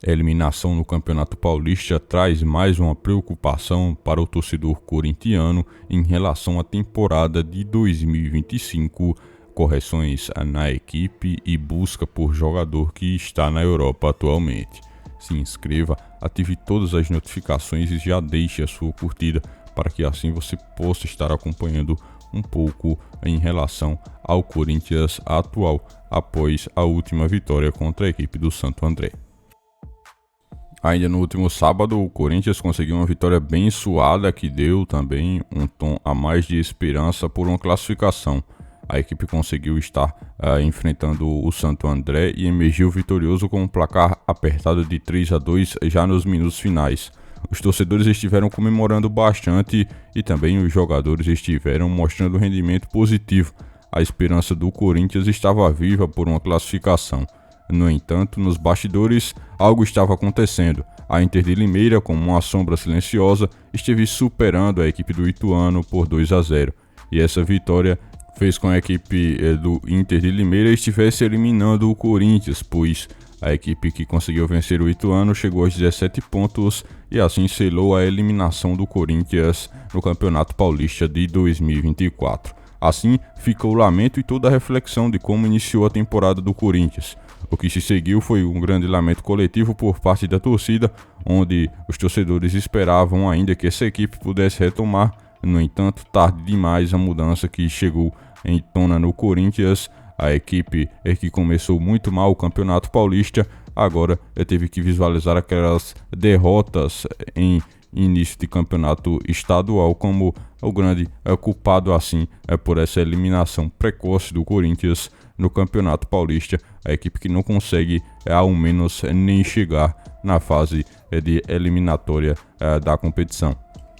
A eliminação no Campeonato Paulista traz mais uma preocupação para o torcedor corintiano em relação à temporada de 2025, correções na equipe e busca por jogador que está na Europa atualmente. Se inscreva, ative todas as notificações e já deixe a sua curtida para que assim você possa estar acompanhando um pouco em relação ao Corinthians atual após a última vitória contra a equipe do Santo André. Ainda no último sábado, o Corinthians conseguiu uma vitória bem suada que deu também um tom a mais de esperança por uma classificação. A equipe conseguiu estar enfrentando o Santo André e emergiu vitorioso com um placar apertado de 3-2 já nos minutos finais. Os torcedores estiveram comemorando bastante e também os jogadores estiveram mostrando rendimento positivo. A esperança do Corinthians estava viva por uma classificação. No entanto, nos bastidores, algo estava acontecendo. A Inter de Limeira, como uma sombra silenciosa, esteve superando a equipe do Ituano por 2-0. E essa vitória fez com que a equipe do Inter de Limeira estivesse eliminando o Corinthians, pois a equipe que conseguiu vencer o Ituano chegou aos 17 pontos e assim selou a eliminação do Corinthians no Campeonato Paulista de 2024. Assim, fica o lamento e toda a reflexão de como iniciou a temporada do Corinthians. O que se seguiu foi um grande lamento coletivo por parte da torcida, onde os torcedores esperavam ainda que essa equipe pudesse retomar. No entanto, tarde demais a mudança que chegou em tona no Corinthians. A equipe que começou muito mal o Campeonato Paulista, agora teve que visualizar aquelas derrotas em início de campeonato estadual como o grande culpado assim por essa eliminação precoce do Corinthians no Campeonato Paulista, a equipe que não consegue ao menos nem chegar na fase de eliminatória da competição.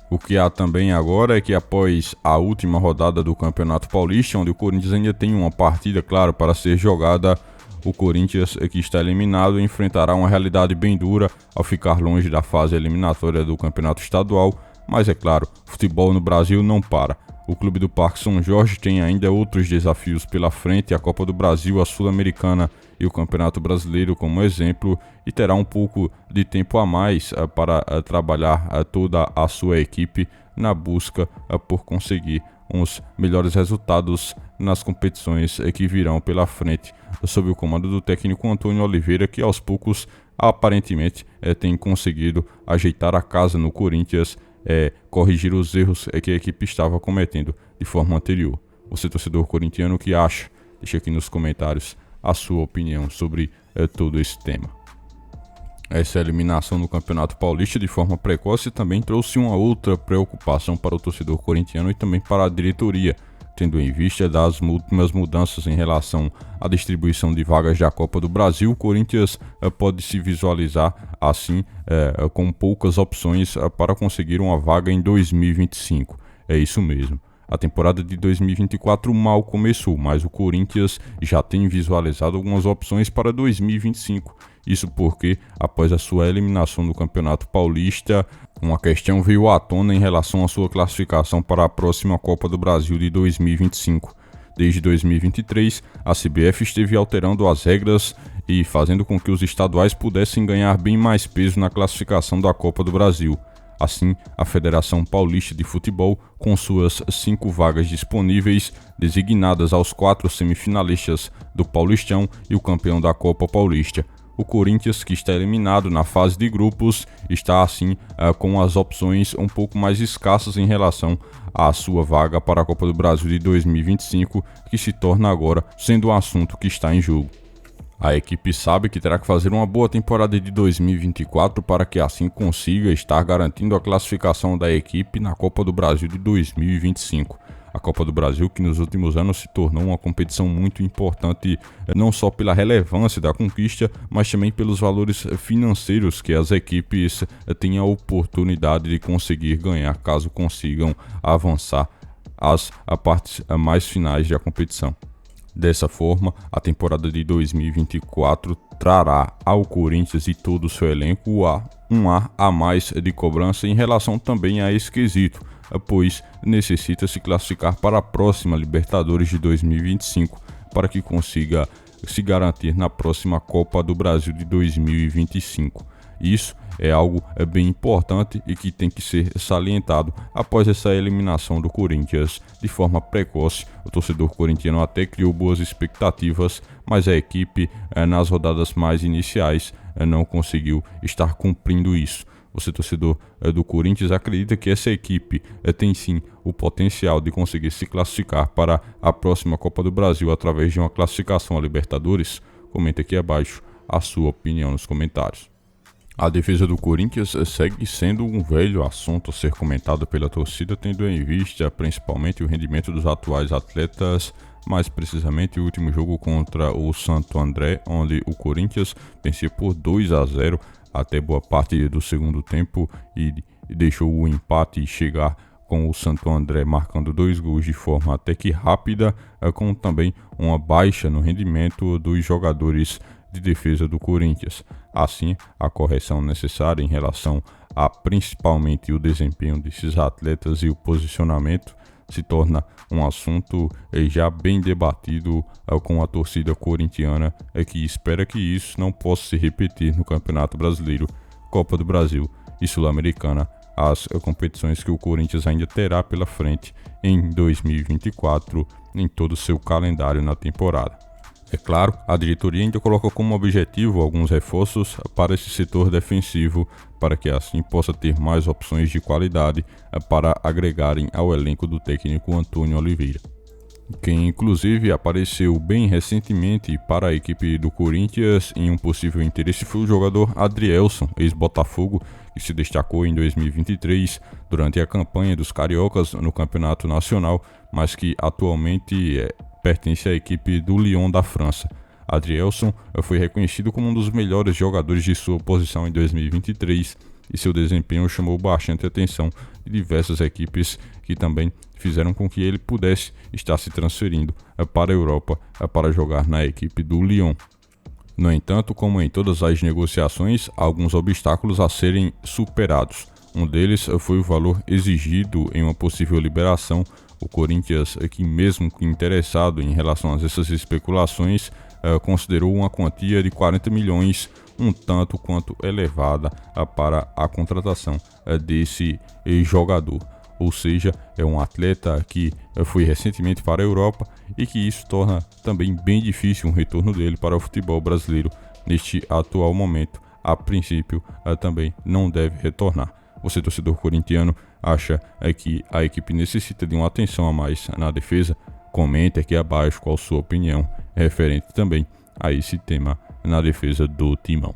O que há também agora é que após a última rodada do Campeonato Paulista, onde o Corinthians ainda tem uma partida, claro, para ser jogada, o Corinthians, que está eliminado, enfrentará uma realidade bem dura ao ficar longe da fase eliminatória do Campeonato Estadual, mas é claro, futebol no Brasil não para. O Clube do Parque São Jorge tem ainda outros desafios pela frente, a Copa do Brasil, a Sul-Americana e o Campeonato Brasileiro como exemplo, e terá um pouco de tempo a mais para trabalhar toda a sua equipe na busca por conseguir uns melhores resultados nas competições que virão pela frente, sob o comando do técnico Antônio Oliveira, que aos poucos aparentemente tem conseguido ajeitar a casa no Corinthians, corrigir os erros que a equipe estava cometendo de forma anterior. Você, torcedor corintiano, o que acha? Deixe aqui nos comentários a sua opinião sobre todo esse tema. Essa eliminação no Campeonato Paulista de forma precoce também trouxe uma outra preocupação para o torcedor corintiano e também para a diretoria, tendo em vista das últimas mudanças em relação à distribuição de vagas da Copa do Brasil. O Corinthians pode se visualizar assim com poucas opções para conseguir uma vaga em 2025. É isso mesmo. A temporada de 2024 mal começou, mas o Corinthians já tem visualizado algumas opções para 2025. Isso porque, após a sua eliminação do Campeonato Paulista, uma questão veio à tona em relação à sua classificação para a próxima Copa do Brasil de 2025. Desde 2023, a CBF esteve alterando as regras e fazendo com que os estaduais pudessem ganhar bem mais peso na classificação da Copa do Brasil. Assim, a Federação Paulista de Futebol, com suas 5 vagas disponíveis, designadas aos 4 semifinalistas do Paulistão e o campeão da Copa Paulista. O Corinthians, que está eliminado na fase de grupos, está assim com as opções um pouco mais escassas em relação à sua vaga para a Copa do Brasil de 2025, que se torna agora sendo um assunto que está em jogo. A equipe sabe que terá que fazer uma boa temporada de 2024 para que assim consiga estar garantindo a classificação da equipe na Copa do Brasil de 2025. A Copa do Brasil, que nos últimos anos se tornou uma competição muito importante, não só pela relevância da conquista, mas também pelos valores financeiros que as equipes têm a oportunidade de conseguir ganhar caso consigam avançar às partes mais finais da competição. Dessa forma, a temporada de 2024 trará ao Corinthians e todo o seu elenco um ar a mais de cobrança em relação também a esse quesito, pois necessita se classificar para a próxima Libertadores de 2025 para que consiga se garantir na próxima Copa do Brasil de 2025. Isso é algo bem importante e que tem que ser salientado após essa eliminação do Corinthians de forma precoce. O torcedor corintiano até criou boas expectativas, mas a equipe nas rodadas mais iniciais não conseguiu estar cumprindo isso. Você, torcedor do Corinthians, acredita que essa equipe tem sim o potencial de conseguir se classificar para a próxima Copa do Brasil através de uma classificação à Libertadores? Comente aqui abaixo a sua opinião nos comentários. A defesa do Corinthians segue sendo um velho assunto a ser comentado pela torcida, tendo em vista principalmente o rendimento dos atuais atletas, mais precisamente o último jogo contra o Santo André, onde o Corinthians venceu por 2-0 até boa parte do segundo tempo e deixou o empate chegar com o Santo André marcando 2 gols de forma até que rápida, com também uma baixa no rendimento dos jogadores de defesa do Corinthians. Assim, a correção necessária em relação a principalmente o desempenho desses atletas e o posicionamento se torna um assunto já bem debatido com a torcida corintiana, que espera que isso não possa se repetir no Campeonato Brasileiro, Copa do Brasil e Sul-Americana, as competições que o Corinthians ainda terá pela frente em 2024 em todo o seu calendário na temporada. É claro, a diretoria ainda coloca como objetivo alguns reforços para esse setor defensivo, para que assim possa ter mais opções de qualidade para agregarem ao elenco do técnico Antônio Oliveira. Quem inclusive apareceu bem recentemente para a equipe do Corinthians em um possível interesse foi o jogador Adrielson, ex-Botafogo, que se destacou em 2023 durante a campanha dos Cariocas no Campeonato Nacional, mas que atualmente pertence à equipe do Lyon da França. Adrielson foi reconhecido como um dos melhores jogadores de sua posição em 2023 e seu desempenho chamou bastante atenção de diversas equipes que também fizeram com que ele pudesse estar se transferindo para a Europa para jogar na equipe do Lyon. No entanto, como em todas as negociações, há alguns obstáculos a serem superados. Um deles foi o valor exigido em uma possível liberação. O Corinthians, que mesmo interessado em relação a essas especulações, considerou uma quantia de 40 milhões, um tanto quanto elevada para a contratação desse jogador. Ou seja, é um atleta que foi recentemente para a Europa e que isso torna também bem difícil um retorno dele para o futebol brasileiro neste atual momento. A princípio, também não deve retornar. Você, torcedor corintiano, acha que a equipe necessita de uma atenção a mais na defesa? Comente aqui abaixo qual sua opinião referente também a esse tema na defesa do Timão.